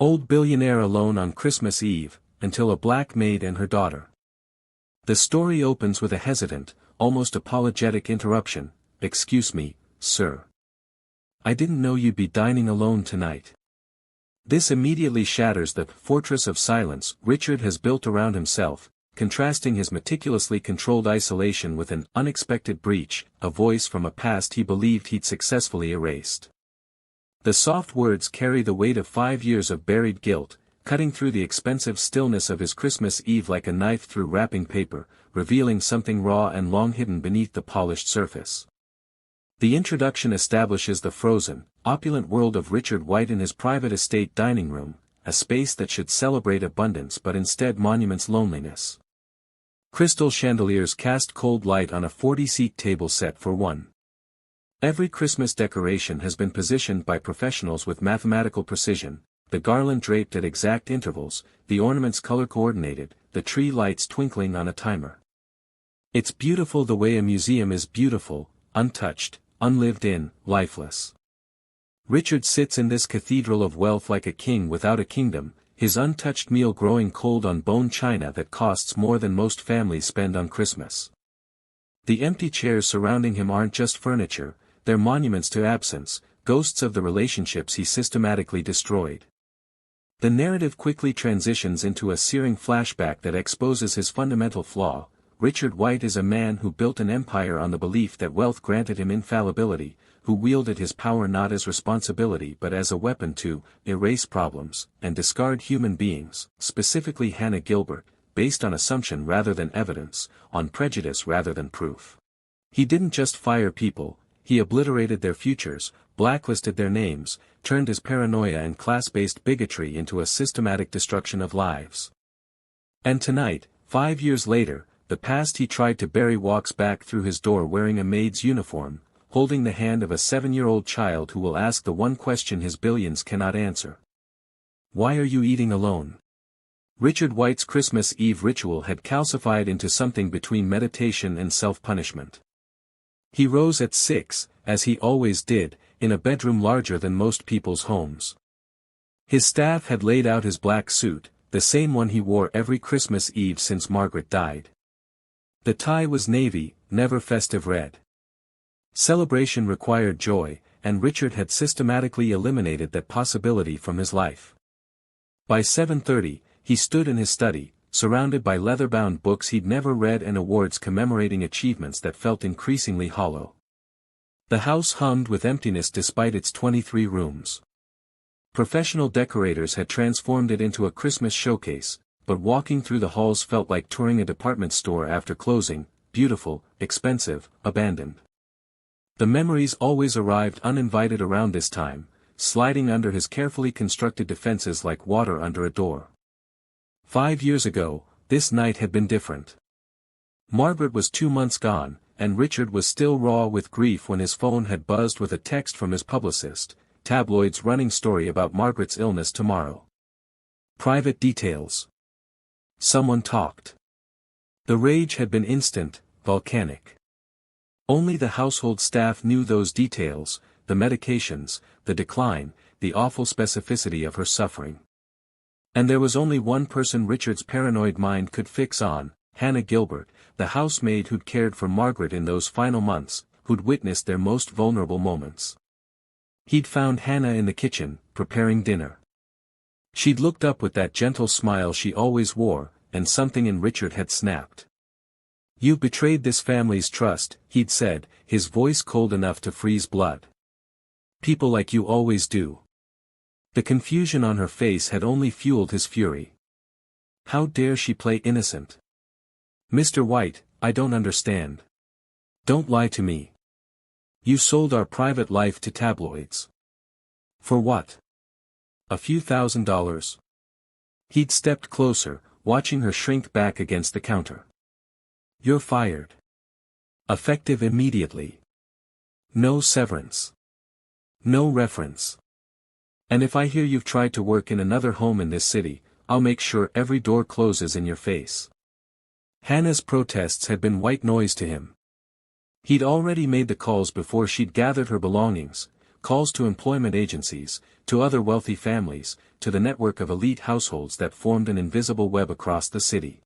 Old Billionaire alone on Christmas Eve, until a black maid and her daughter. The story opens with a hesitant, almost apologetic interruption. "Excuse me, sir. I didn't know you'd be dining alone tonight." This immediately shatters the fortress of silence Richard has built around himself, contrasting his meticulously controlled isolation with an unexpected breach, a voice from a past he believed he'd successfully erased. The soft words carry the weight of 5 years of buried guilt, cutting through the expensive stillness of his Christmas Eve like a knife through wrapping paper, revealing something raw and long hidden beneath the polished surface. The introduction establishes the frozen, opulent world of Richard White in his private estate dining room, a space that should celebrate abundance but instead monuments loneliness. Crystal chandeliers cast cold light on a 40-seat table set for one. Every Christmas decoration has been positioned by professionals with mathematical precision, the garland draped at exact intervals, the ornaments color-coordinated, the tree lights twinkling on a timer. It's beautiful the way a museum is beautiful, untouched, unlived in, lifeless. Richard sits in this cathedral of wealth like a king without a kingdom, his untouched meal growing cold on bone china that costs more than most families spend on Christmas. The empty chairs surrounding him aren't just furniture, they're monuments to absence, ghosts of the relationships he systematically destroyed. The narrative quickly transitions into a searing flashback that exposes his fundamental flaw. Richard White is a man who built an empire on the belief that wealth granted him infallibility, who wielded his power not as responsibility but as a weapon to erase problems and discard human beings, specifically Hannah Gilbert, based on assumption rather than evidence, on prejudice rather than proof. He didn't just fire people, he obliterated their futures, blacklisted their names, turned his paranoia and class-based bigotry into a systematic destruction of lives. And tonight, 5 years later, the past he tried to bury walks back through his door wearing a maid's uniform, holding the hand of a 7-year-old child who will ask the one question his billions cannot answer. Why are you eating alone? Richard White's Christmas Eve ritual had calcified into something between meditation and self-punishment. He rose at 6, as he always did, in a bedroom larger than most people's homes. His staff had laid out his black suit, the same one he wore every Christmas Eve since Margaret died. The tie was navy, never festive red. Celebration required joy, and Richard had systematically eliminated that possibility from his life. By 7:30, he stood in his study, surrounded by leather-bound books he'd never read and awards commemorating achievements that felt increasingly hollow. The house hummed with emptiness despite its 23 rooms. Professional decorators had transformed it into a Christmas showcase, but walking through the halls felt like touring a department store after closing, beautiful, expensive, abandoned. The memories always arrived uninvited around this time, sliding under his carefully constructed defenses like water under a door. 5 years ago, this night had been different. Margaret was 2 months gone, and Richard was still raw with grief when his phone had buzzed with a text from his publicist, tabloids running story about Margaret's illness tomorrow. Private details. Someone talked. The rage had been instant, volcanic. Only the household staff knew those details, the medications, the decline, the awful specificity of her suffering. And there was only one person Richard's paranoid mind could fix on, Hannah Gilbert, the housemaid who'd cared for Margaret in those final months, who'd witnessed their most vulnerable moments. He'd found Hannah in the kitchen, preparing dinner. She'd looked up with that gentle smile she always wore, and something in Richard had snapped. "You've betrayed this family's trust," he'd said, his voice cold enough to freeze blood. "People like you always do." The confusion on her face had only fueled his fury. How dare she play innocent? "Mr. White, I don't understand. Don't lie to me. You sold our private life to tabloids. For what? A few $1,000s?" He'd stepped closer, watching her shrink back against the counter. "You're fired. Effective immediately. No severance. No reference. And if I hear you've tried to work in another home in this city, I'll make sure every door closes in your face." Hannah's protests had been white noise to him. He'd already made the calls before she'd gathered her belongings, calls to employment agencies, to other wealthy families, to the network of elite households that formed an invisible web across the city.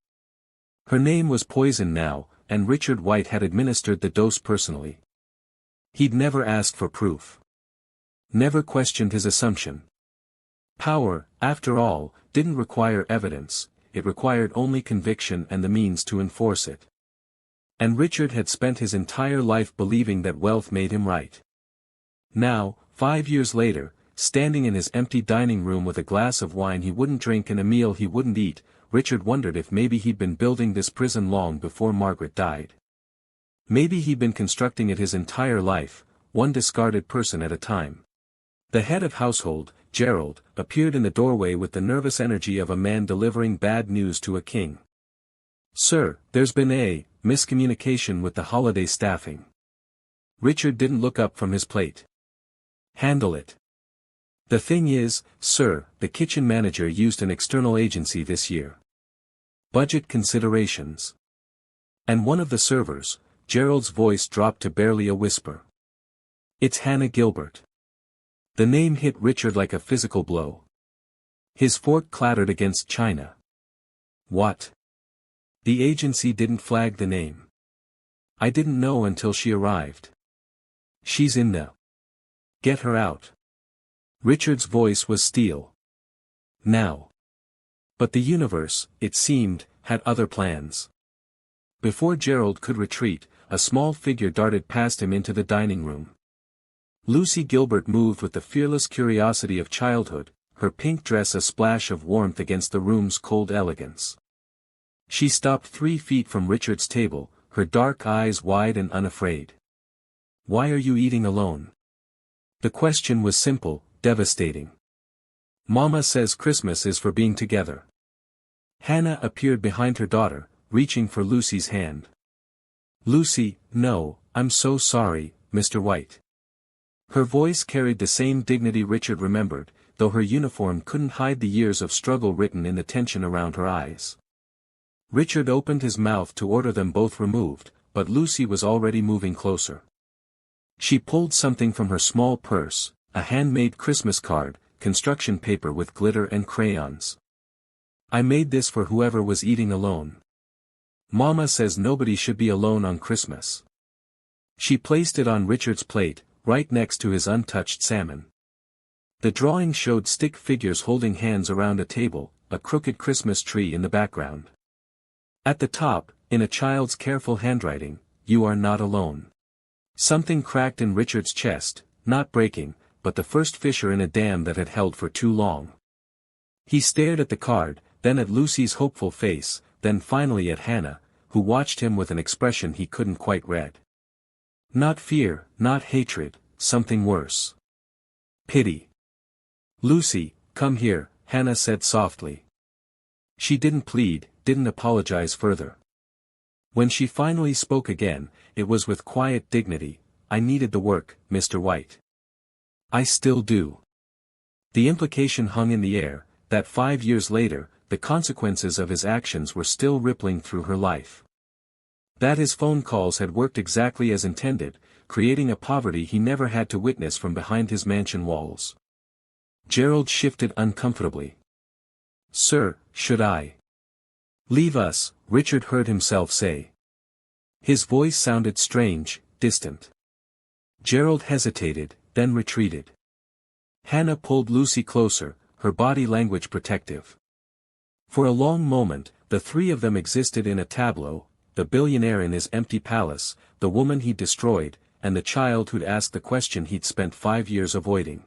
Her name was poison now, and Richard White had administered the dose personally. He'd never asked for proof. Never questioned his assumption. Power, after all, didn't require evidence, it required only conviction and the means to enforce it. And Richard had spent his entire life believing that wealth made him right. Now, 5 years later, standing in his empty dining room with a glass of wine he wouldn't drink and a meal he wouldn't eat, Richard wondered if maybe he'd been building this prison long before Margaret died. Maybe he'd been constructing it his entire life, one discarded person at a time. The head of household, Gerald, appeared in the doorway with the nervous energy of a man delivering bad news to a king. "Sir, there's been a miscommunication with the holiday staffing." Richard didn't look up from his plate. "Handle it." "The thing is, sir, the kitchen manager used an external agency this year. Budget considerations." "And one of the servers," Gerald's voice dropped to barely a whisper. "It's Hannah Gilbert." The name hit Richard like a physical blow. His fork clattered against china. "What? The agency didn't flag the name. I didn't know until she arrived. She's in the... Get her out." Richard's voice was steel. "Now." But the universe, it seemed, had other plans. Before Gerald could retreat, a small figure darted past him into the dining room. Lucy Gilbert moved with the fearless curiosity of childhood, her pink dress a splash of warmth against the room's cold elegance. She stopped 3 feet from Richard's table, her dark eyes wide and unafraid. "Why are you eating alone?" The question was simple, devastating. "Mama says Christmas is for being together." Hannah appeared behind her daughter, reaching for Lucy's hand. "Lucy, no, I'm so sorry, Mr. White." Her voice carried the same dignity Richard remembered, though her uniform couldn't hide the years of struggle written in the tension around her eyes. Richard opened his mouth to order them both removed, but Lucy was already moving closer. She pulled something from her small purse, a handmade Christmas card, construction paper with glitter and crayons. "I made this for whoever was eating alone. Mama says nobody should be alone on Christmas." She placed it on Richard's plate, right next to his untouched salmon. The drawing showed stick figures holding hands around a table, a crooked Christmas tree in the background. At the top, in a child's careful handwriting, "You are not alone." Something cracked in Richard's chest, not breaking, but the first fissure in a dam that had held for too long. He stared at the card, then at Lucy's hopeful face, then finally at Hannah, who watched him with an expression he couldn't quite read. Not fear, not hatred, something worse. Pity. "Lucy, come here," Hannah said softly. She didn't plead, didn't apologize further. When she finally spoke again, it was with quiet dignity. "I needed the work, Mr. White. I still do." The implication hung in the air, that 5 years later, the consequences of his actions were still rippling through her life. That his phone calls had worked exactly as intended, creating a poverty he never had to witness from behind his mansion walls. Gerald shifted uncomfortably. "Sir, should I leave us?" Richard heard himself say. His voice sounded strange, distant. Gerald hesitated, then retreated. Hannah pulled Lucy closer, her body language protective. For a long moment, the three of them existed in a tableau, the billionaire in his empty palace, the woman he'd destroyed, and the child who'd asked the question he'd spent 5 years avoiding.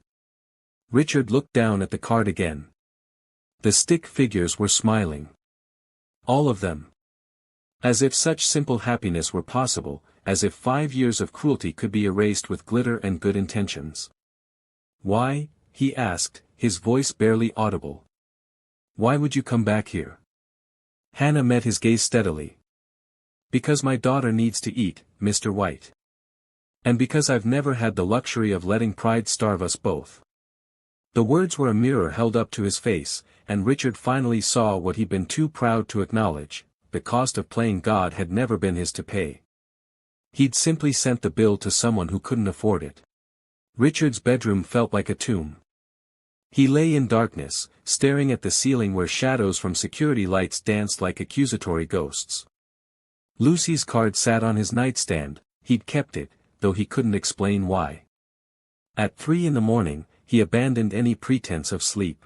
Richard looked down at the card again. The stick figures were smiling. All of them. As if such simple happiness were possible, as if 5 years of cruelty could be erased with glitter and good intentions. "Why?" he asked, his voice barely audible. "Why would you come back here?" Hannah met his gaze steadily. "Because my daughter needs to eat, Mr. White. And because I've never had the luxury of letting pride starve us both." The words were a mirror held up to his face, and Richard finally saw what he'd been too proud to acknowledge: the cost of playing God had never been his to pay. He'd simply sent the bill to someone who couldn't afford it. Richard's bedroom felt like a tomb. He lay in darkness, staring at the ceiling where shadows from security lights danced like accusatory ghosts. Lucy's card sat on his nightstand. He'd kept it, though he couldn't explain why. At 3 a.m, he abandoned any pretense of sleep.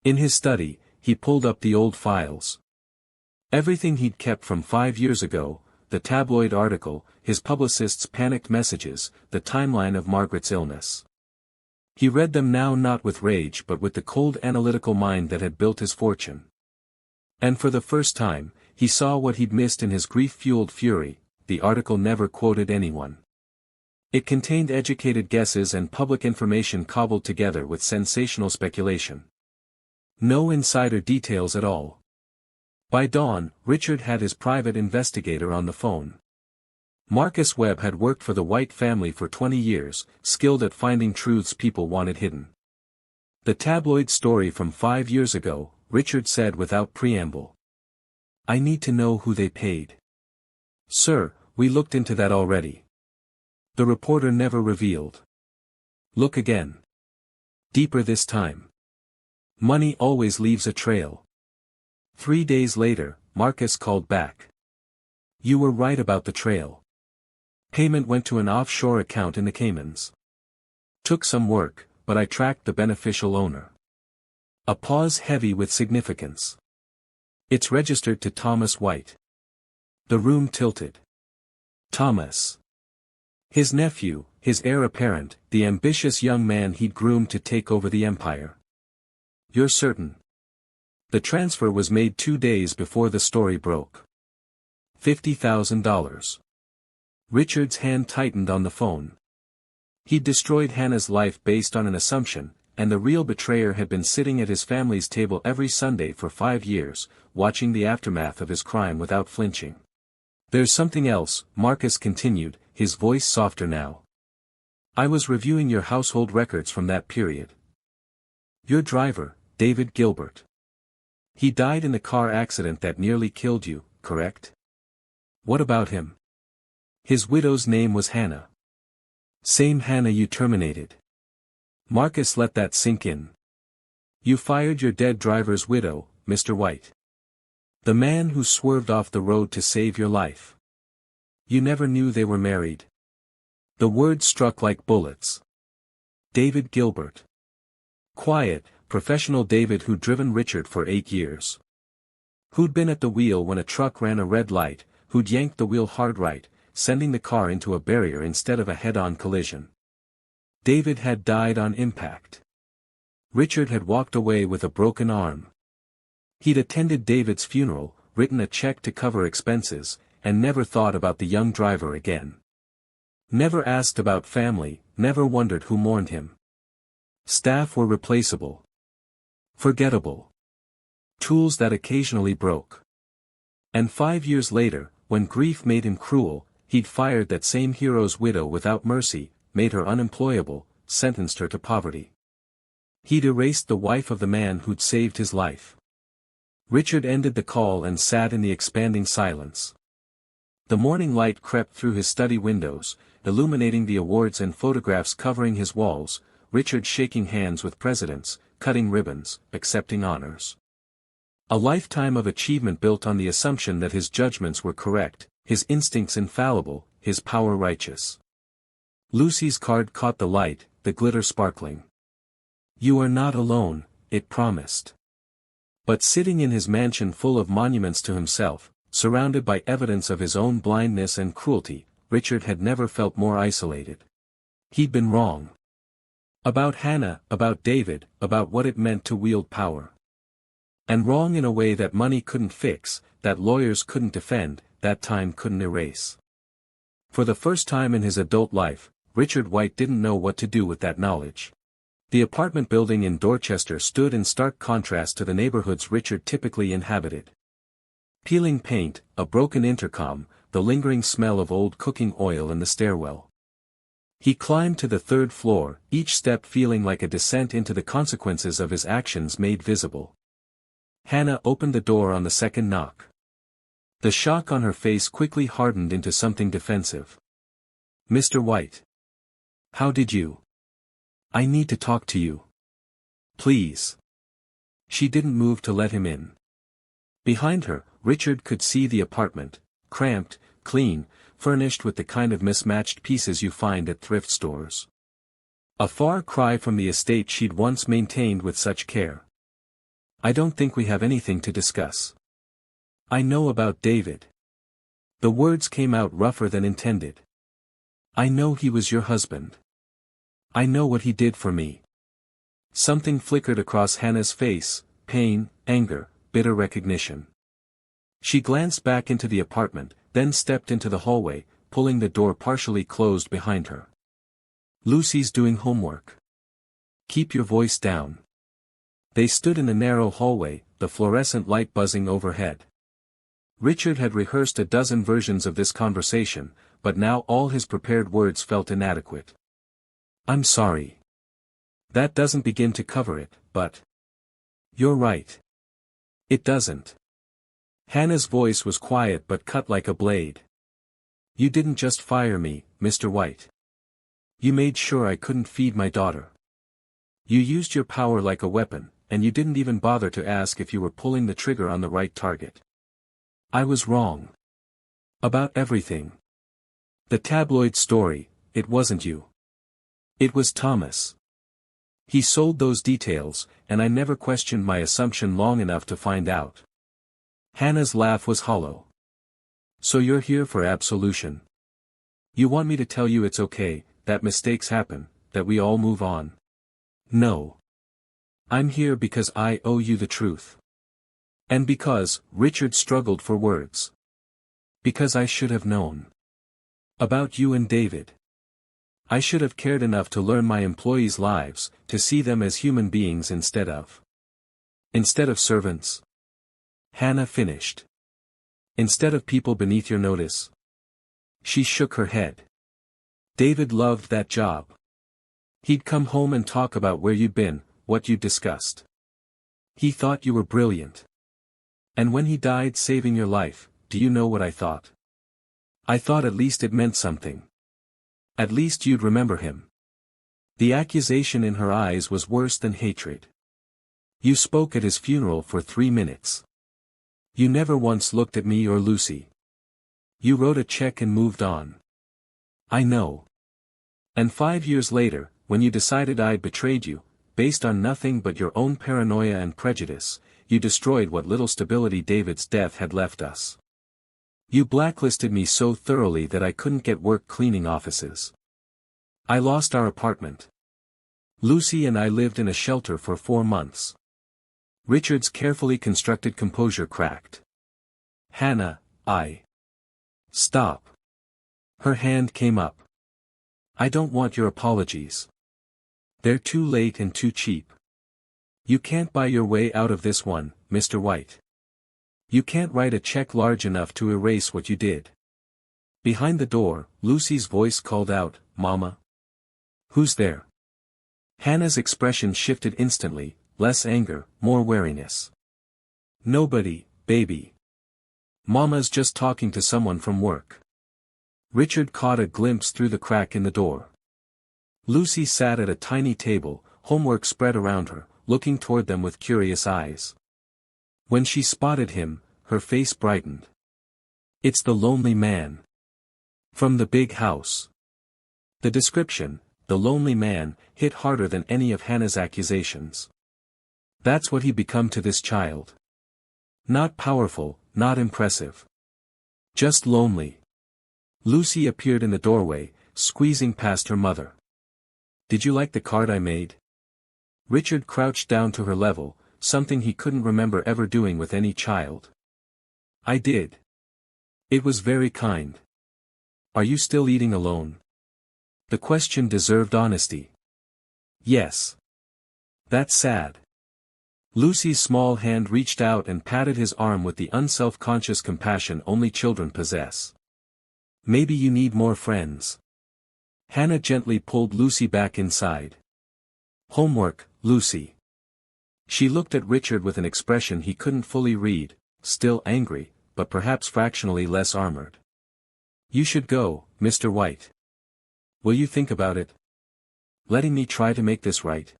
In his study, he pulled up the old files. Everything he'd kept from 5 years ago, the tabloid article, his publicist's panicked messages, the timeline of Margaret's illness. He read them now not with rage but with the cold analytical mind that had built his fortune. And for the first time, he saw what he'd missed in his grief-fueled fury. The article never quoted anyone. It contained educated guesses and public information cobbled together with sensational speculation. No insider details at all. By dawn, Richard had his private investigator on the phone. Marcus Webb had worked for the White family for 20 years, skilled at finding truths people wanted hidden. The tabloid story from 5 years ago, Richard said without preamble. I need to know who they paid. Sir, we looked into that already. The reporter never revealed. Look again. Deeper this time. Money always leaves a trail. 3 days later, Marcus called back. You were right about the trail. Payment went to an offshore account in the Caymans. Took some work, but I tracked the beneficial owner. A pause heavy with significance. It's registered to Thomas White. The room tilted. Thomas. His nephew, his heir apparent, the ambitious young man he'd groomed to take over the empire. You're certain? The transfer was made 2 days before the story broke. $50,000. Richard's hand tightened on the phone. He'd destroyed Hannah's life based on an assumption, and the real betrayer had been sitting at his family's table every Sunday for 5 years, watching the aftermath of his crime without flinching. There's something else, Marcus continued, his voice softer now. I was reviewing your household records from that period. Your driver, David Gilbert. He died in the car accident that nearly killed you, correct? What about him? His widow's name was Hannah. Same Hannah you terminated. Marcus let that sink in. You fired your dead driver's widow, Mr. White. The man who swerved off the road to save your life. You never knew they were married. The words struck like bullets. David Gilbert. Quiet, professional David who'd driven Richard for 8 years. Who'd been at the wheel when a truck ran a red light, who'd yanked the wheel hard right, sending the car into a barrier instead of a head-on collision. David had died on impact. Richard had walked away with a broken arm. He'd attended David's funeral, written a check to cover expenses, and never thought about the young driver again. Never asked about family, never wondered who mourned him. Staff were replaceable. Forgettable. Tools that occasionally broke. And 5 years later, when grief made him cruel, he'd fired that same hero's widow without mercy, made her unemployable, sentenced her to poverty. He'd erased the wife of the man who'd saved his life. Richard ended the call and sat in the expanding silence. The morning light crept through his study windows, illuminating the awards and photographs covering his walls, Richard shaking hands with presidents, cutting ribbons, accepting honors. A lifetime of achievement built on the assumption that his judgments were correct, his instincts infallible, his power righteous. Lucy's card caught the light, the glitter sparkling. You are not alone, it promised. But sitting in his mansion full of monuments to himself, surrounded by evidence of his own blindness and cruelty, Richard had never felt more isolated. He'd been wrong. About Hannah, about David, about what it meant to wield power. And wrong in a way that money couldn't fix, that lawyers couldn't defend, that time couldn't erase. For the first time in his adult life, Richard White didn't know what to do with that knowledge. The apartment building in Dorchester stood in stark contrast to the neighborhoods Richard typically inhabited. Peeling paint, a broken intercom, the lingering smell of old cooking oil in the stairwell. He climbed to the 3rd floor, each step feeling like a descent into the consequences of his actions made visible. Hannah opened the door on the second knock. The shock on her face quickly hardened into something defensive. Mr. White. How did you? I need to talk to you. Please. She didn't move to let him in. Behind her, Richard could see the apartment, cramped, clean, furnished with the kind of mismatched pieces you find at thrift stores. A far cry from the estate she'd once maintained with such care. I don't think we have anything to discuss. I know about David. The words came out rougher than intended. I know he was your husband. I know what he did for me. Something flickered across Hannah's face, pain, anger, bitter recognition. She glanced back into the apartment, then stepped into the hallway, pulling the door partially closed behind her. Lucy's doing homework. Keep your voice down. They stood in the narrow hallway, the fluorescent light buzzing overhead. Richard had rehearsed a dozen versions of this conversation, but now all his prepared words felt inadequate. I'm sorry. That doesn't begin to cover it, but... You're right. It doesn't. Hannah's voice was quiet but cut like a blade. You didn't just fire me, Mr. White. You made sure I couldn't feed my daughter. You used your power like a weapon, and you didn't even bother to ask if you were pulling the trigger on the right target. I was wrong. About everything. The tabloid story, it wasn't you. It was Thomas. He sold those details, and I never questioned my assumption long enough to find out. Hannah's laugh was hollow. So you're here for absolution. You want me to tell you it's okay, that mistakes happen, that we all move on. No. I'm here because I owe you the truth. And because, Richard struggled for words. Because I should have known. About you and David. I should have cared enough to learn my employees' lives, to see them as human beings instead of servants. Hannah finished. Instead of people beneath your notice. She shook her head. David loved that job. He'd come home and talk about where you'd been, what you'd discussed. He thought you were brilliant. And when he died saving your life, do you know what I thought? I thought at least it meant something. At least you'd remember him. The accusation in her eyes was worse than hatred. You spoke at his funeral for 3 minutes. You never once looked at me or Lucy. You wrote a check and moved on. I know. And 5 years later, when you decided I'd betrayed you, based on nothing but your own paranoia and prejudice, you destroyed what little stability David's death had left us. You blacklisted me so thoroughly that I couldn't get work cleaning offices. I lost our apartment. Lucy and I lived in a shelter for 4 months. Richard's carefully constructed composure cracked. Hannah, Stop. Her hand came up. I don't want your apologies. They're too late and too cheap. You can't buy your way out of this one, Mr. White. You can't write a check large enough to erase what you did. Behind the door, Lucy's voice called out, Mama. Who's there? Hannah's expression shifted instantly, less anger, more wariness. Nobody, baby. Mama's just talking to someone from work. Richard caught a glimpse through the crack in the door. Lucy sat at a tiny table, homework spread around her, looking toward them with curious eyes. When she spotted him, her face brightened. It's the lonely man. From the big house. The description, the lonely man, hit harder than any of Hannah's accusations. That's what he'd become to this child. Not powerful, not impressive. Just lonely. Lucy appeared in the doorway, squeezing past her mother. Did you like the card I made? Richard crouched down to her level, something he couldn't remember ever doing with any child. I did. It was very kind. Are you still eating alone? The question deserved honesty. Yes. That's sad. Lucy's small hand reached out and patted his arm with the unself-conscious compassion only children possess. Maybe you need more friends. Hannah gently pulled Lucy back inside. Homework, Lucy. She looked at Richard with an expression he couldn't fully read, still angry, but perhaps fractionally less armored. You should go, Mr. White. Will you think about it? letting me try to make this right.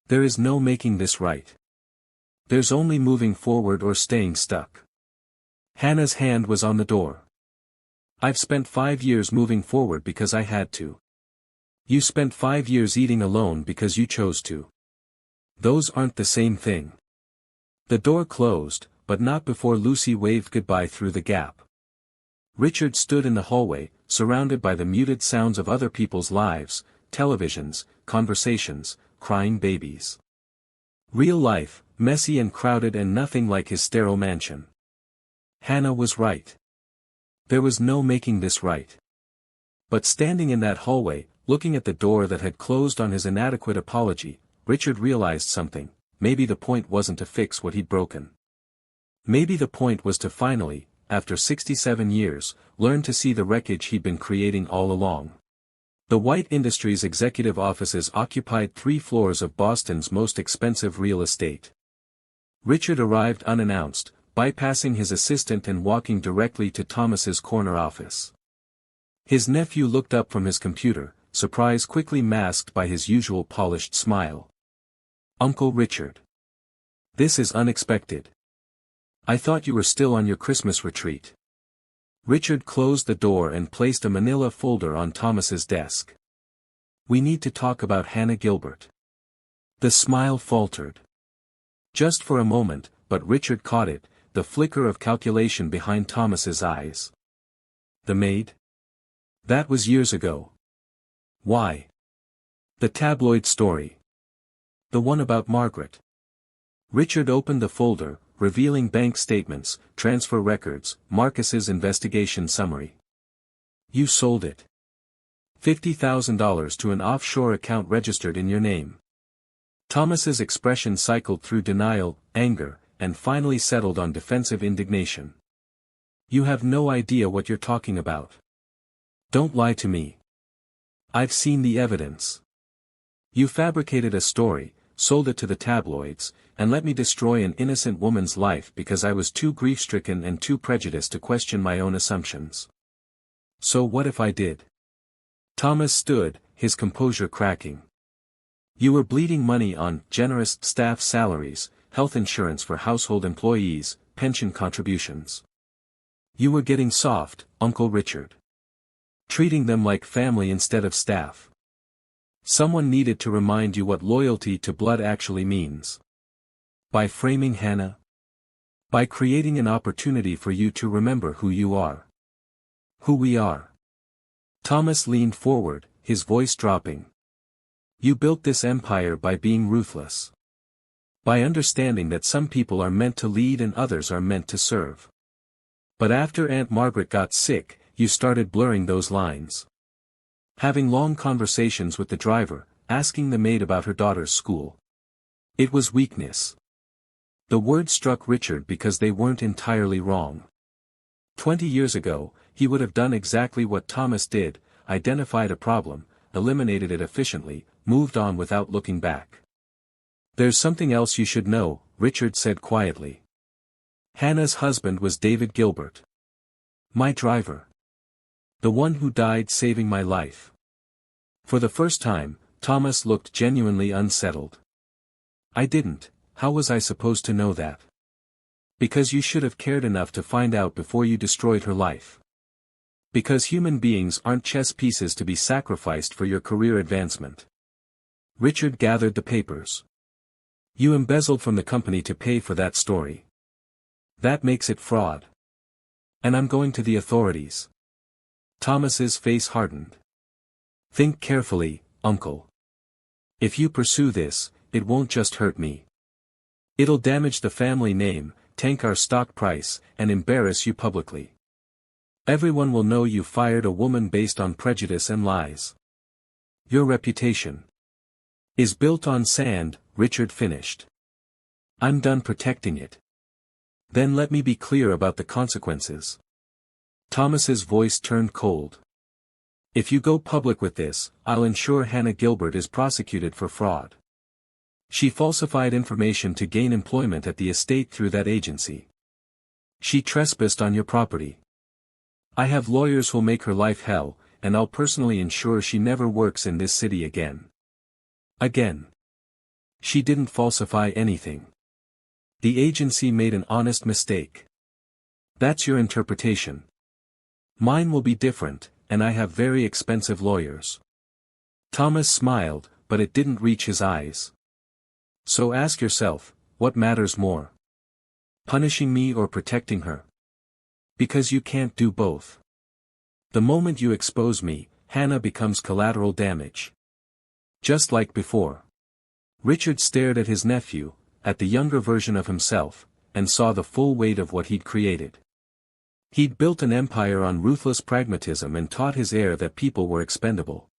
There is no making this right. There's only moving forward or staying stuck. Hannah's hand was on the door. I've spent 5 years moving forward because I had to. You spent 5 years eating alone because you chose to. Those aren't the same thing. The door closed, but not before Lucy waved goodbye through the gap. Richard stood in the hallway, surrounded by the muted sounds of other people's lives, televisions, conversations, crying babies. Real life, messy and crowded and nothing like his sterile mansion. Hannah was right. There was no making this right. But standing in that hallway, looking at the door that had closed on his inadequate apology, Richard realized something. Maybe the point wasn't to fix what he'd broken. Maybe the point was to finally, after 67 years, learn to see the wreckage he'd been creating all along. The White Industries executive offices occupied 3 floors of Boston's most expensive real estate. Richard arrived unannounced, bypassing his assistant and walking directly to Thomas's corner office. His nephew looked up from his computer, surprise quickly masked by his usual polished smile. "Uncle Richard. This is unexpected. I thought you were still on your Christmas retreat." Richard closed the door and placed a manila folder on Thomas's desk. "We need to talk about Hannah Gilbert." The smile faltered. Just for a moment, but Richard caught it, the flicker of calculation behind Thomas's eyes. "The maid? That was years ago." "Why?" "The tabloid story. The one about Margaret." Richard opened the folder, revealing bank statements, transfer records, Marcus's investigation summary. "You sold it. $50,000 to an offshore account registered in your name." Thomas's expression cycled through denial, anger, and finally settled on defensive indignation. "You have no idea what you're talking about. Don't lie to me. I've seen the evidence. You fabricated a story, sold it to the tabloids, and let me destroy an innocent woman's life because I was too grief-stricken and too prejudiced to question my own assumptions. So what if I did?" Thomas stood, his composure cracking. "You were bleeding money on generous staff salaries, health insurance for household employees, pension contributions. You were getting soft, Uncle Richard. Treating them like family instead of staff. Someone needed to remind you what loyalty to blood actually means. By framing Hannah? By creating an opportunity for you to remember who you are. Who we are." Thomas leaned forward, his voice dropping. "You built this empire by being ruthless. By understanding that some people are meant to lead and others are meant to serve. But after Aunt Margaret got sick, you started blurring those lines. Having long conversations with the driver, asking the maid about her daughter's school. It was weakness." The word struck Richard because they weren't entirely wrong. 20 years ago, he would have done exactly what Thomas did, identified a problem, eliminated it efficiently, moved on without looking back. "There's something else you should know," Richard said quietly. "Hannah's husband was David Gilbert. My driver. The one who died saving my life." For the first time, Thomas looked genuinely unsettled. "I didn't. How was I supposed to know that?" "Because you should have cared enough to find out before you destroyed her life. Because human beings aren't chess pieces to be sacrificed for your career advancement." Richard gathered the papers. "You embezzled from the company to pay for that story. That makes it fraud. And I'm going to the authorities." Thomas's face hardened. "Think carefully, Uncle. If you pursue this, it won't just hurt me. It'll damage the family name, tank our stock price, and embarrass you publicly. Everyone will know you fired a woman based on prejudice and lies. Your reputation is built on sand," Richard finished. "I'm done protecting it. Then let me be clear about the consequences." Thomas's voice turned cold. "If you go public with this, I'll ensure Hannah Gilbert is prosecuted for fraud. She falsified information to gain employment at the estate through that agency. She trespassed on your property. I have lawyers who'll make her life hell, and I'll personally ensure she never works in this city again." Again. She didn't falsify anything. The agency made an honest mistake. That's your interpretation. Mine will be different, and I have very expensive lawyers. Thomas smiled, but it didn't reach his eyes. So ask yourself, what matters more? Punishing me or protecting her? Because you can't do both. The moment you expose me, Hannah becomes collateral damage. Just like before. Richard stared at his nephew, at the younger version of himself, and saw the full weight of what he'd created. He'd built an empire on ruthless pragmatism and taught his heir that people were expendable.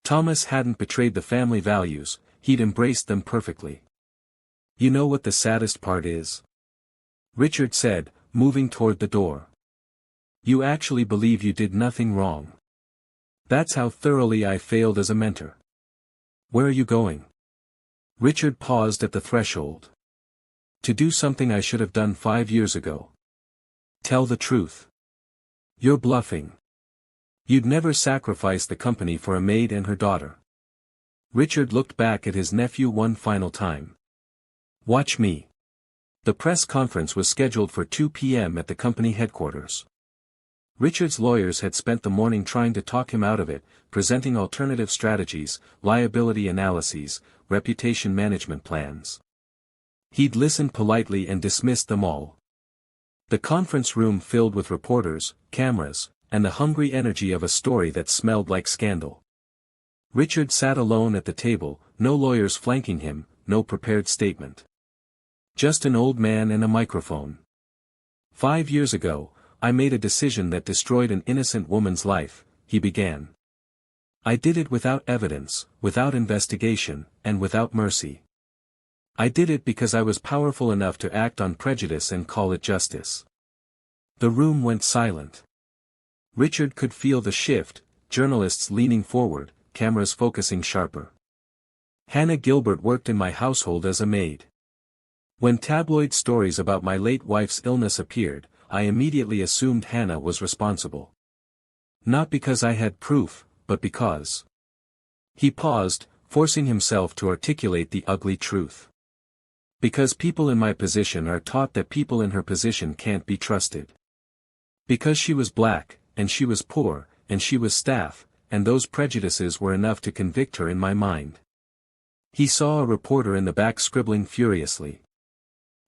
Thomas hadn't betrayed the family values, he'd embraced them perfectly. You know what the saddest part is? Richard said, moving toward the door. You actually believe you did nothing wrong. That's how thoroughly I failed as a mentor. Where are you going? Richard paused at the threshold. To do something I should have done 5 years ago. Tell the truth. You're bluffing. You'd never sacrifice the company for a maid and her daughter. Richard looked back at his nephew one final time. Watch me. The press conference was scheduled for 2 p.m. at the company headquarters. Richard's lawyers had spent the morning trying to talk him out of it, presenting alternative strategies, liability analyses, reputation management plans. He'd listened politely and dismissed them all. The conference room filled with reporters, cameras, and the hungry energy of a story that smelled like scandal. Richard sat alone at the table, no lawyers flanking him, no prepared statement. Just an old man and a microphone. 5 years ago, I made a decision that destroyed an innocent woman's life, he began. I did it without evidence, without investigation, and without mercy. I did it because I was powerful enough to act on prejudice and call it justice. The room went silent. Richard could feel the shift, journalists leaning forward, cameras focusing sharper. Hannah Gilbert worked in my household as a maid. When tabloid stories about my late wife's illness appeared, I immediately assumed Hannah was responsible. Not because I had proof, but because. He paused, forcing himself to articulate the ugly truth. Because people in my position are taught that people in her position can't be trusted. Because she was black, and she was poor, and she was staff, and those prejudices were enough to convict her in my mind. He saw a reporter in the back scribbling furiously.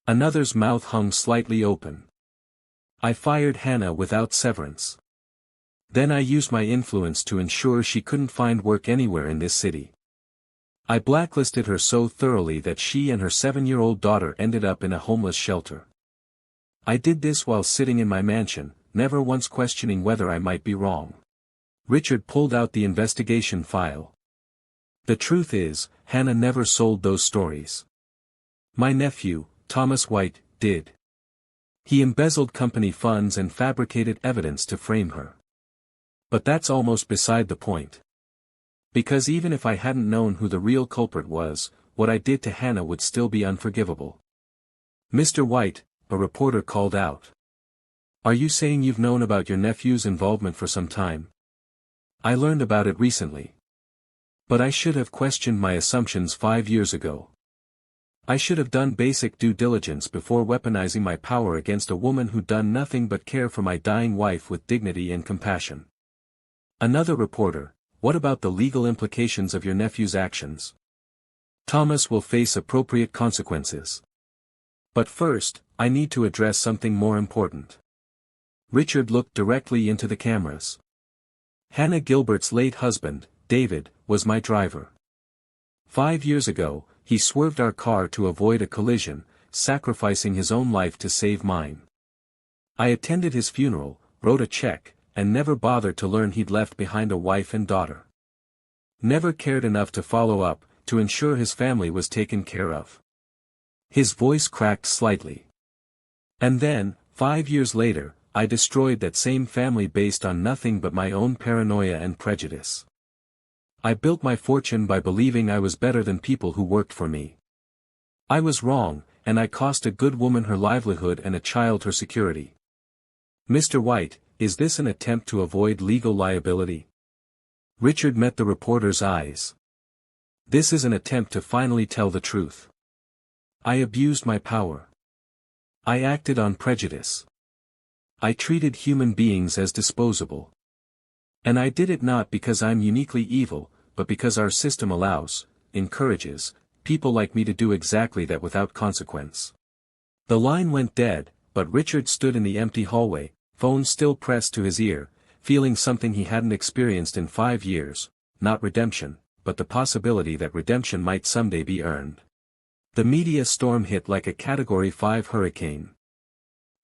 Another's mouth hung slightly open. I fired Hannah without severance. Then I used my influence to ensure she couldn't find work anywhere in this city. I blacklisted her so thoroughly that she and her 7-year-old daughter ended up in a homeless shelter. I did this while sitting in my mansion, never once questioning whether I might be wrong. Richard pulled out the investigation file. The truth is, Hannah never sold those stories. My nephew, Thomas White, did. He embezzled company funds and fabricated evidence to frame her. But that's almost beside the point. Because even if I hadn't known who the real culprit was, what I did to Hannah would still be unforgivable. Mr. White, a reporter called out. Are you saying you've known about your nephew's involvement for some time? I learned about it recently. But I should have questioned my assumptions 5 years ago. I should have done basic due diligence before weaponizing my power against a woman who'd done nothing but care for my dying wife with dignity and compassion. Another reporter. What about the legal implications of your nephew's actions? Thomas will face appropriate consequences. But first, I need to address something more important. Richard looked directly into the cameras. Hannah Gilbert's late husband, David, was my driver. 5 years ago, he swerved our car to avoid a collision, sacrificing his own life to save mine. I attended his funeral, wrote a check, and never bothered to learn he'd left behind a wife and daughter. Never cared enough to follow up, to ensure his family was taken care of. His voice cracked slightly. And then, 5 years later, I destroyed that same family based on nothing but my own paranoia and prejudice. I built my fortune by believing I was better than people who worked for me. I was wrong, and I cost a good woman her livelihood and a child her security. Mr. White, is this an attempt to avoid legal liability? Richard met the reporter's eyes. This is an attempt to finally tell the truth. I abused my power. I acted on prejudice. I treated human beings as disposable. And I did it not because I'm uniquely evil, but because our system allows, encourages, people like me to do exactly that without consequence. The line went dead, but Richard stood in the empty hallway, phone still pressed to his ear, feeling something he hadn't experienced in 5 years, not redemption, but the possibility that redemption might someday be earned. The media storm hit like a Category 5 hurricane.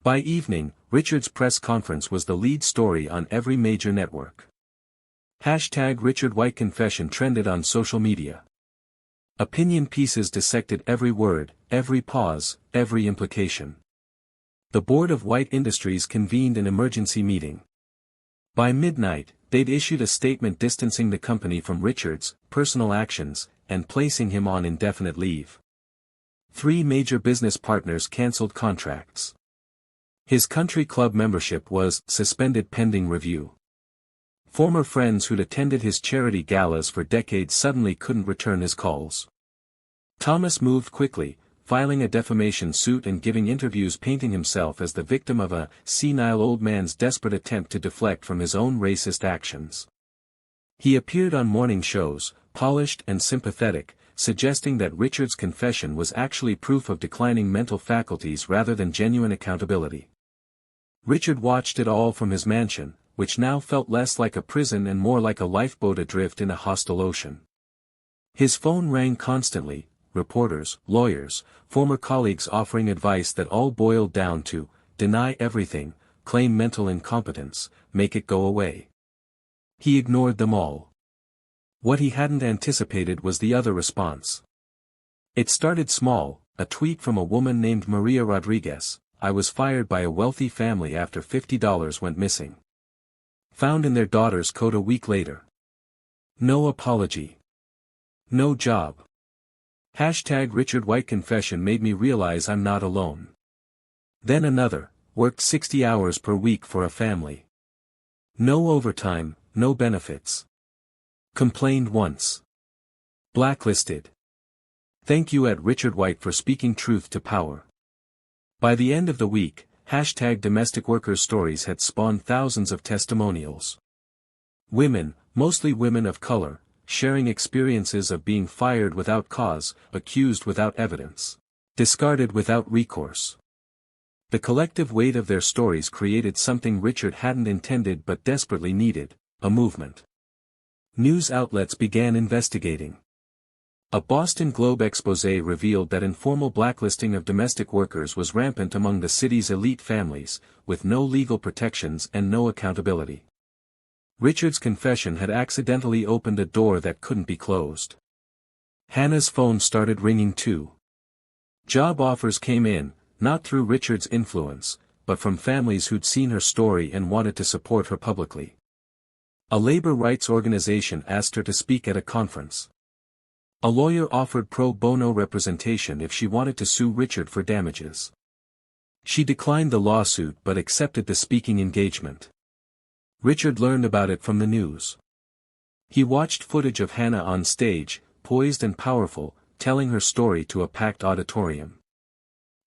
By evening, Richard's press conference was the lead story on every major network. #Richard White Confession trended on social media. Opinion pieces dissected every word, every pause, every implication. The board of White Industries convened an emergency meeting. By midnight, they'd issued a statement distancing the company from Richard's personal actions, and placing him on indefinite leave. 3 major business partners cancelled contracts. His country club membership was suspended pending review. Former friends who'd attended his charity galas for decades suddenly couldn't return his calls. Thomas moved quickly, filing a defamation suit and giving interviews painting himself as the victim of a senile old man's desperate attempt to deflect from his own racist actions. He appeared on morning shows, polished and sympathetic, suggesting that Richard's confession was actually proof of declining mental faculties rather than genuine accountability. Richard watched it all from his mansion, which now felt less like a prison and more like a lifeboat adrift in a hostile ocean. His phone rang constantly, reporters, lawyers, former colleagues offering advice that all boiled down to, deny everything, claim mental incompetence, make it go away. He ignored them all. What he hadn't anticipated was the other response. It started small, a tweet from a woman named Maria Rodriguez: "I was fired by a wealthy family after $50 went missing. Found in their daughter's coat a week later. No apology. No job. #Richard White Confession made me realize I'm not alone." Then another, worked 60 hours per week for a family. No overtime, no benefits. Complained once. Blacklisted. Thank you @Richard White for speaking truth to power. By the end of the week, #domestic workers stories had spawned thousands of testimonials. Women, mostly women of color, sharing experiences of being fired without cause, accused without evidence, discarded without recourse. The collective weight of their stories created something Richard hadn't intended but desperately needed, a movement. News outlets began investigating. A Boston Globe exposé revealed that informal blacklisting of domestic workers was rampant among the city's elite families, with no legal protections and no accountability. Richard's confession had accidentally opened a door that couldn't be closed. Hannah's phone started ringing too. Job offers came in, not through Richard's influence, but from families who'd seen her story and wanted to support her publicly. A labor rights organization asked her to speak at a conference. A lawyer offered pro bono representation if she wanted to sue Richard for damages. She declined the lawsuit but accepted the speaking engagement. Richard learned about it from the news. He watched footage of Hannah on stage, poised and powerful, telling her story to a packed auditorium.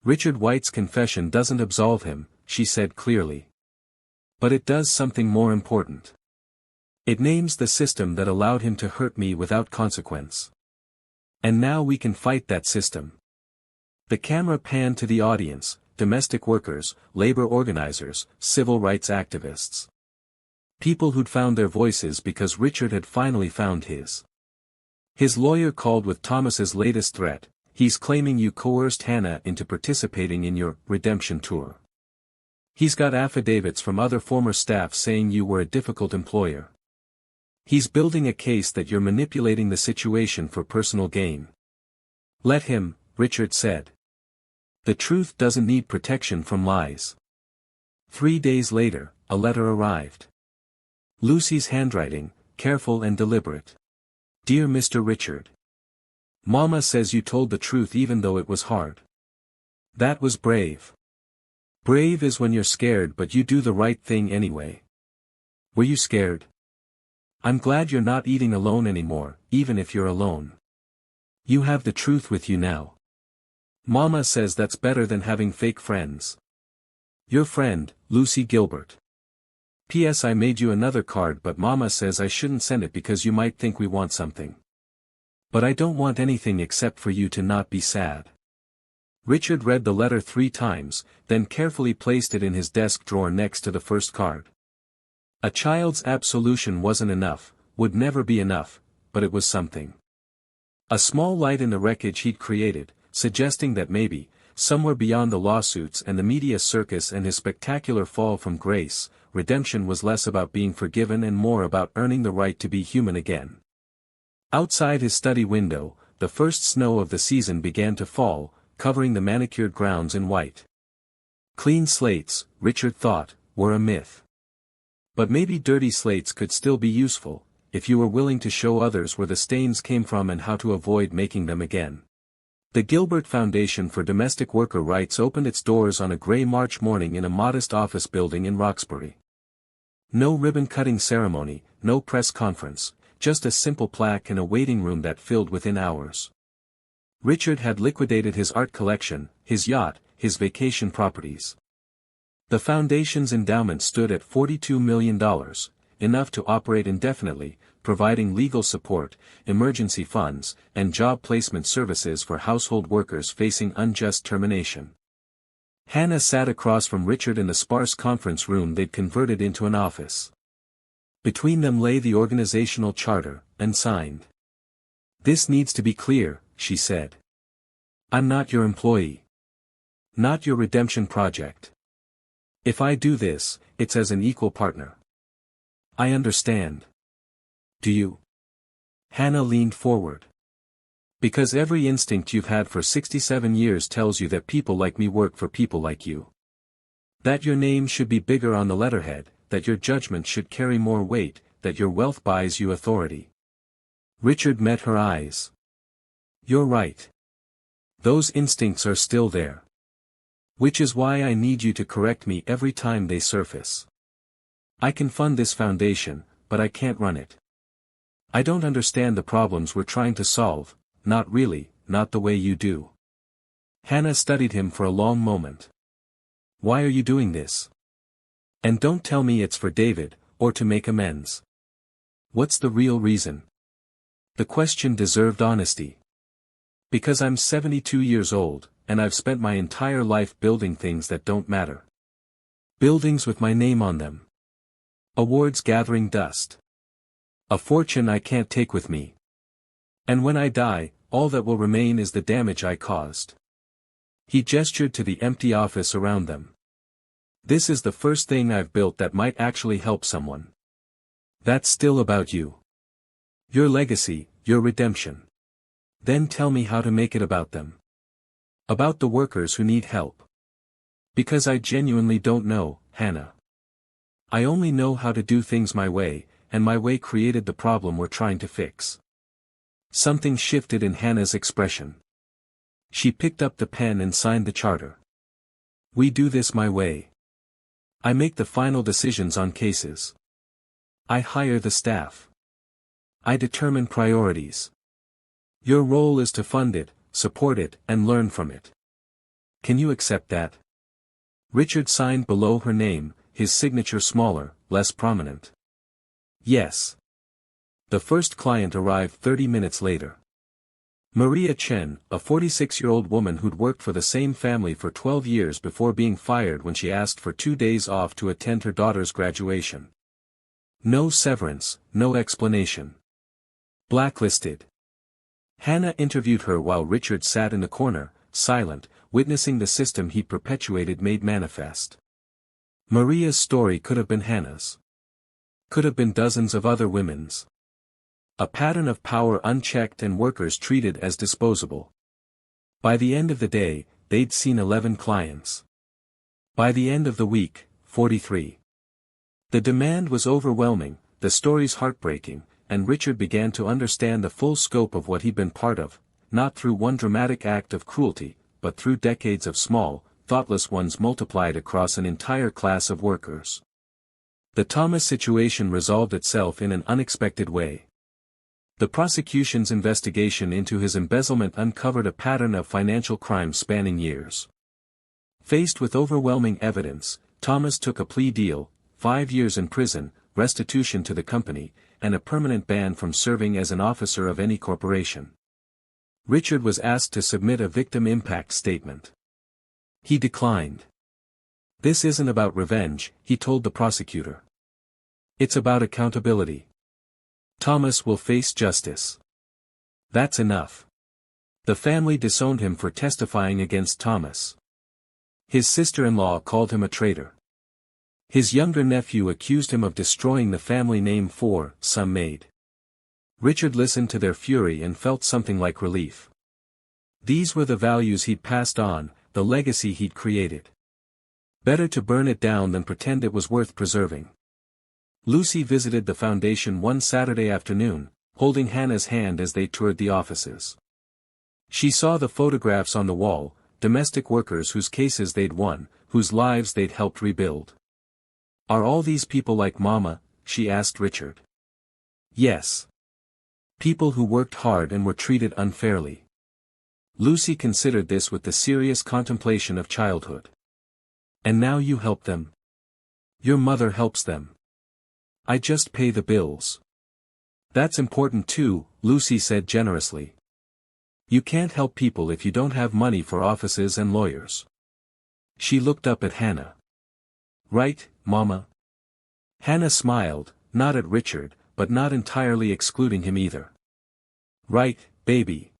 Richard White's confession doesn't absolve him, she said clearly. But it does something more important. It names the system that allowed him to hurt me without consequence. And now we can fight that system. The camera panned to the audience, domestic workers, labor organizers, civil rights activists. People who'd found their voices because Richard had finally found his. His lawyer called with Thomas's latest threat: "He's claiming you coerced Hannah into participating in your redemption tour. He's got affidavits from other former staff saying you were a difficult employer. He's building a case that you're manipulating the situation for personal gain." Let him, Richard said. The truth doesn't need protection from lies. 3 days later, a letter arrived. Lucy's handwriting, careful and deliberate. "Dear Mr. Richard. Mama says you told the truth even though it was hard. That was brave. Brave is when you're scared but you do the right thing anyway. Were you scared? I'm glad you're not eating alone anymore, even if you're alone. You have the truth with you now. Mama says that's better than having fake friends. Your friend, Lucy Gilbert. P.S. I made you another card but Mama says I shouldn't send it because you might think we want something. But I don't want anything except for you to not be sad. Richard read the letter 3 times, then carefully placed it in his desk drawer next to the first card. A child's absolution wasn't enough, would never be enough, but it was something. A small light in the wreckage he'd created, suggesting that maybe, somewhere beyond the lawsuits and the media circus and his spectacular fall from grace, redemption was less about being forgiven and more about earning the right to be human again. Outside his study window, the first snow of the season began to fall, covering the manicured grounds in white. Clean slates, Richard thought, were a myth. But maybe dirty slates could still be useful, if you were willing to show others where the stains came from and how to avoid making them again. The Gilbert Foundation for Domestic Worker Rights opened its doors on a gray March morning in a modest office building in Roxbury. No ribbon-cutting ceremony, no press conference, just a simple plaque and a waiting room that filled within hours. Richard had liquidated his art collection, his yacht, his vacation properties. The foundation's endowment stood at $42 million, enough to operate indefinitely, providing legal support, emergency funds, and job placement services for household workers facing unjust termination. Hannah sat across from Richard in the sparse conference room they'd converted into an office. Between them lay the organizational charter, unsigned. "This needs to be clear," she said. "I'm not your employee. Not your redemption project. If I do this, it's as an equal partner." "I understand." "Do you?" Hannah leaned forward. "Because every instinct you've had for 67 years tells you that people like me work for people like you. That your name should be bigger on the letterhead, that your judgment should carry more weight, that your wealth buys you authority." Richard met her eyes. "You're right. Those instincts are still there. Which is why I need you to correct me every time they surface. I can fund this foundation, but I can't run it. I don't understand the problems we're trying to solve, not really, not the way you do." Hannah studied him for a long moment. "Why are you doing this? And don't tell me it's for David, or to make amends. What's the real reason?" The question deserved honesty. "Because I'm 72 years old, and I've spent my entire life building things that don't matter. Buildings with my name on them. Awards gathering dust. A fortune I can't take with me. And when I die, all that will remain is the damage I caused." He gestured to the empty office around them. "This is the first thing I've built that might actually help someone. That's still about you. Your legacy, your redemption. Then tell me how to make it about them. About the workers who need help. Because I genuinely don't know, Hannah. I only know how to do things my way, and my way created the problem we're trying to fix." Something shifted in Hannah's expression. She picked up the pen and signed the charter. "We do this my way. I make the final decisions on cases. I hire the staff. I determine priorities. Your role is to fund it, support it, and learn from it. Can you accept that?" Richard signed below her name, his signature smaller, less prominent. "Yes." The first client arrived 30 minutes later. Maria Chen, a 46-year-old woman who'd worked for the same family for 12 years before being fired when she asked for 2 days off to attend her daughter's graduation. No severance, no explanation. Blacklisted. Hannah interviewed her while Richard sat in the corner, silent, witnessing the system he perpetuated made manifest. Maria's story could have been Hannah's. Could have been dozens of other women's. A pattern of power unchecked and workers treated as disposable. By the end of the day, they'd seen 11 clients. By the end of the week, 43. The demand was overwhelming, the stories heartbreaking, and Richard began to understand the full scope of what he'd been part of, not through one dramatic act of cruelty, but through decades of small, thoughtless ones multiplied across an entire class of workers. The Thomas situation resolved itself in an unexpected way. The prosecution's investigation into his embezzlement uncovered a pattern of financial crime spanning years. Faced with overwhelming evidence, Thomas took a plea deal, 5 years in prison, restitution to the company, and a permanent ban from serving as an officer of any corporation. Richard was asked to submit a victim impact statement. He declined. "This isn't about revenge," he told the prosecutor. "It's about accountability. Thomas will face justice. That's enough." The family disowned him for testifying against Thomas. His sister-in-law called him a traitor. His younger nephew accused him of destroying the family name for some Maid. Richard listened to their fury and felt something like relief. These were the values he'd passed on, the legacy he'd created. Better to burn it down than pretend it was worth preserving. Lucy visited the foundation one Saturday afternoon, holding Hannah's hand as they toured the offices. She saw the photographs on the wall, domestic workers whose cases they'd won, whose lives they'd helped rebuild. "Are all these people like Mama?" she asked Richard. "Yes. People who worked hard and were treated unfairly." Lucy considered this with the serious contemplation of childhood. "And now you help them? Your mother helps them. I just pay the bills." "That's important too," Lucy said generously. "You can't help people if you don't have money for offices and lawyers." She looked up at Hannah. "Right, Mama?" Hannah smiled, not at Richard, but not entirely excluding him either. "Right, baby.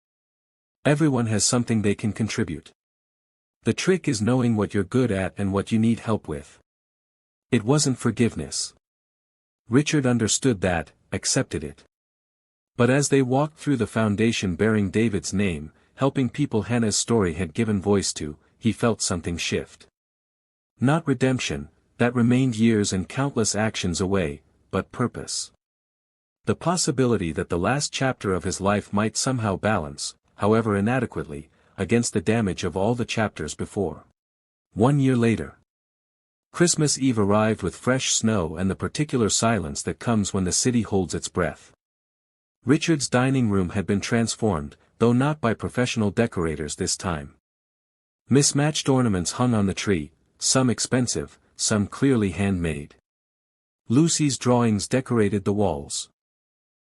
Everyone has something they can contribute. The trick is knowing what you're good at and what you need help with." It wasn't forgiveness. Richard understood that, accepted it. But as they walked through the foundation bearing David's name, helping people Hannah's story had given voice to, he felt something shift. Not redemption, that remained years and countless actions away, but purpose. The possibility that the last chapter of his life might somehow balance, however inadequately, against the damage of all the chapters before. 1 year later. Christmas Eve arrived with fresh snow and the particular silence that comes when the city holds its breath. Richard's dining room had been transformed, though not by professional decorators this time. Mismatched ornaments hung on the tree, some expensive, some clearly handmade. Lucy's drawings decorated the walls.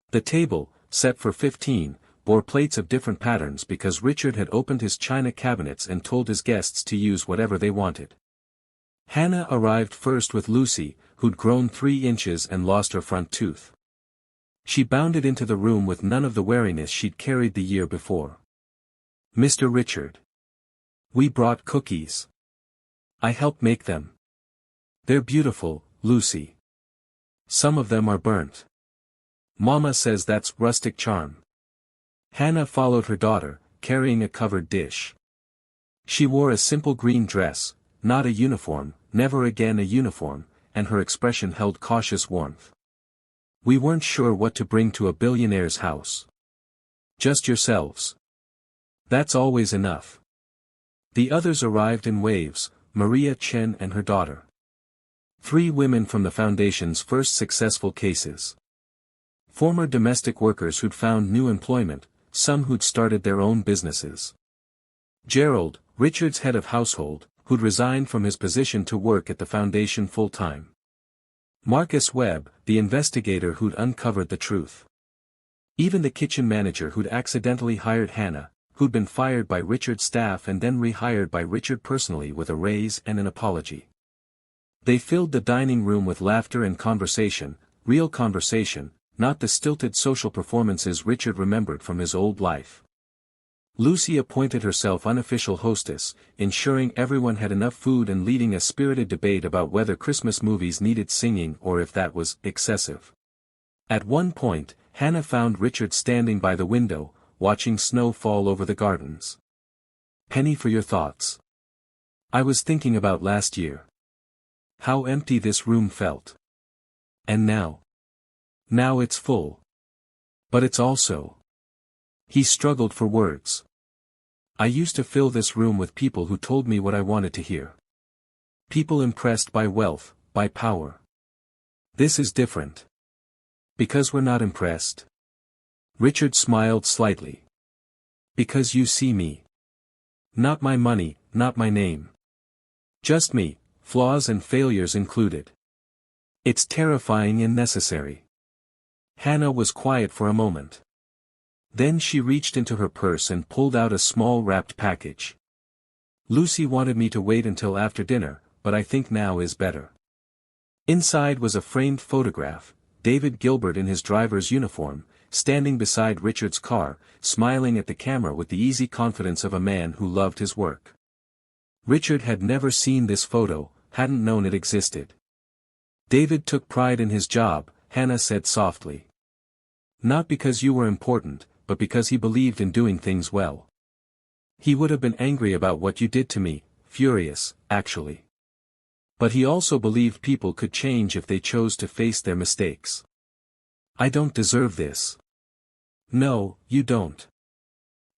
The table, set for 15, bore plates of different patterns because Richard had opened his china cabinets and told his guests to use whatever they wanted. Hannah arrived first with Lucy, who'd grown 3 inches and lost her front tooth. She bounded into the room with none of the wariness she'd carried the year before. "Mr. Richard. We brought cookies. I helped make them. They're beautiful, Lucy. Some of them are burnt. Mama says that's rustic charm." Hannah followed her daughter, carrying a covered dish. She wore a simple green dress, not a uniform, never again a uniform, and her expression held cautious warmth. "We weren't sure what to bring to a billionaire's house. Just yourselves. That's always enough." The others arrived in waves, Maria Chen and her daughter. 3 women from the Foundation's first successful cases. Former domestic workers who'd found new employment, some who'd started their own businesses. Gerald, Richard's head of household, who'd resigned from his position to work at the Foundation full-time. Marcus Webb, the investigator who'd uncovered the truth. Even the kitchen manager who'd accidentally hired Hannah, who'd been fired by Richard's staff and then rehired by Richard personally with a raise and an apology. They filled the dining room with laughter and conversation, real conversation, not the stilted social performances Richard remembered from his old life. Lucy appointed herself unofficial hostess, ensuring everyone had enough food and leading a spirited debate about whether Christmas movies needed singing or if that was excessive. At one point, Hannah found Richard standing by the window, watching snow fall over the gardens. "Penny for your thoughts. I was thinking about last year. How empty this room felt. And now. Now it's full. But it's also." He struggled for words. "I used to fill this room with people who told me what I wanted to hear. People impressed by wealth, by power. This is different. Because we're not impressed. Richard smiled slightly. Because you see me. Not my money, not my name. Just me, flaws and failures included. It's terrifying and necessary. Hannah was quiet for a moment. Then she reached into her purse and pulled out a small wrapped package. Lucy wanted me to wait until after dinner, but I think now is better. Inside was a framed photograph, David Gilbert in his driver's uniform, standing beside Richard's car, smiling at the camera with the easy confidence of a man who loved his work. Richard had never seen this photo, hadn't known it existed. David took pride in his job, Hannah said softly. Not because you were important, but because he believed in doing things well. He would have been angry about what you did to me, furious, actually. But he also believed people could change if they chose to face their mistakes. I don't deserve this. No, you don't.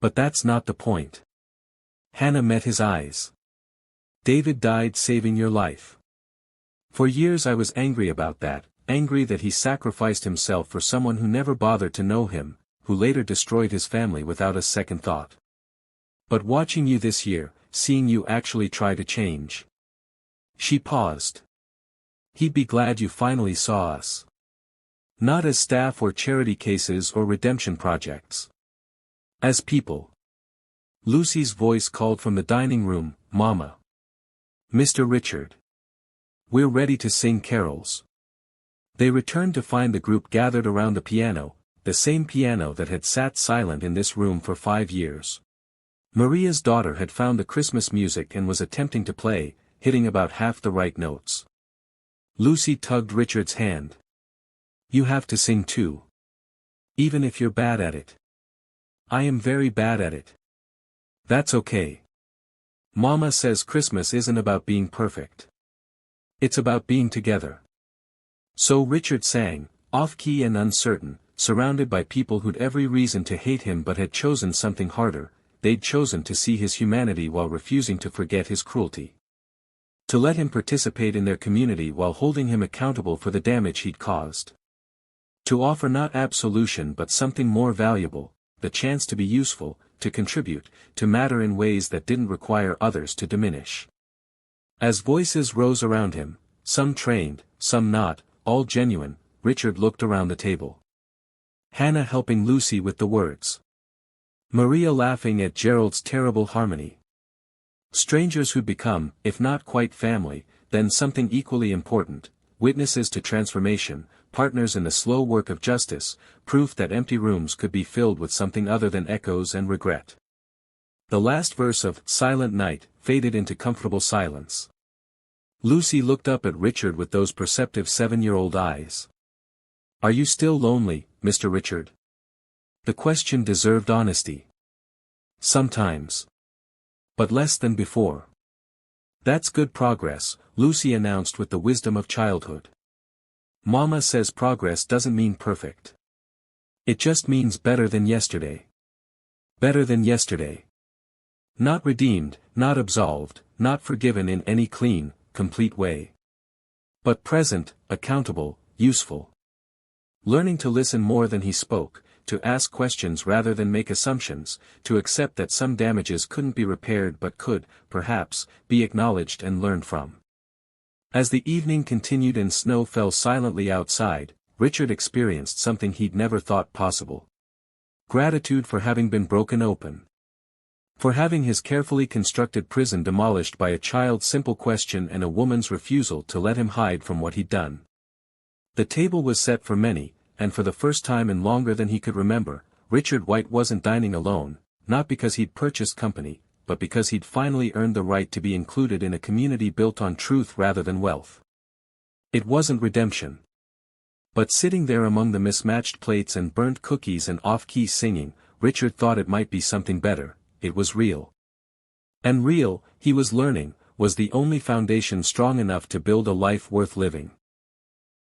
But that's not the point. Hannah met his eyes. David died saving your life. For years I was angry about that, angry that he sacrificed himself for someone who never bothered to know him, who later destroyed his family without a second thought. But watching you this year, seeing you actually try to change. She paused. He'd be glad you finally saw us. Not as staff or charity cases or redemption projects. As people. Lucy's voice called from the dining room, Mama. Mr. Richard. We're ready to sing carols. They returned to find the group gathered around the piano, the same piano that had sat silent in this room for 5 years. Maria's daughter had found the Christmas music and was attempting to play, hitting about half the right notes. Lucy tugged Richard's hand. You have to sing too. Even if you're bad at it. I am very bad at it. That's okay. Mama says Christmas isn't about being perfect. It's about being together. So Richard sang, off-key and uncertain, surrounded by people who'd every reason to hate him but had chosen something harder. They'd chosen to see his humanity while refusing to forget his cruelty. To let him participate in their community while holding him accountable for the damage he'd caused. To offer not absolution but something more valuable, the chance to be useful, to contribute, to matter in ways that didn't require others to diminish. As voices rose around him, some trained, some not, all genuine, Richard looked around the table. Hannah helping Lucy with the words. Maria laughing at Gerald's terrible harmony. Strangers who'd become, if not quite family, then something equally important, witnesses to transformation, partners in the slow work of justice, proof that empty rooms could be filled with something other than echoes and regret. The last verse of Silent Night faded into comfortable silence. Lucy looked up at Richard with those perceptive 7-year-old eyes. Are you still lonely, Mr. Richard? The question deserved honesty. Sometimes. But less than before. That's good progress, Lucy announced with the wisdom of childhood. Mama says progress doesn't mean perfect. It just means better than yesterday. Better than yesterday. Not redeemed, not absolved, not forgiven in any clean, complete way. But present, accountable, useful. Learning to listen more than he spoke, to ask questions rather than make assumptions, to accept that some damages couldn't be repaired but could, perhaps, be acknowledged and learned from. As the evening continued and snow fell silently outside, Richard experienced something he'd never thought possible. Gratitude for having been broken open. For having his carefully constructed prison demolished by a child's simple question and a woman's refusal to let him hide from what he'd done. The table was set for many, and for the first time in longer than he could remember, Richard White wasn't dining alone, not because he'd purchased company, but because he'd finally earned the right to be included in a community built on truth rather than wealth. It wasn't redemption. But sitting there among the mismatched plates and burnt cookies and off-key singing, Richard thought it might be something better. It was real. And real, he was learning, was the only foundation strong enough to build a life worth living.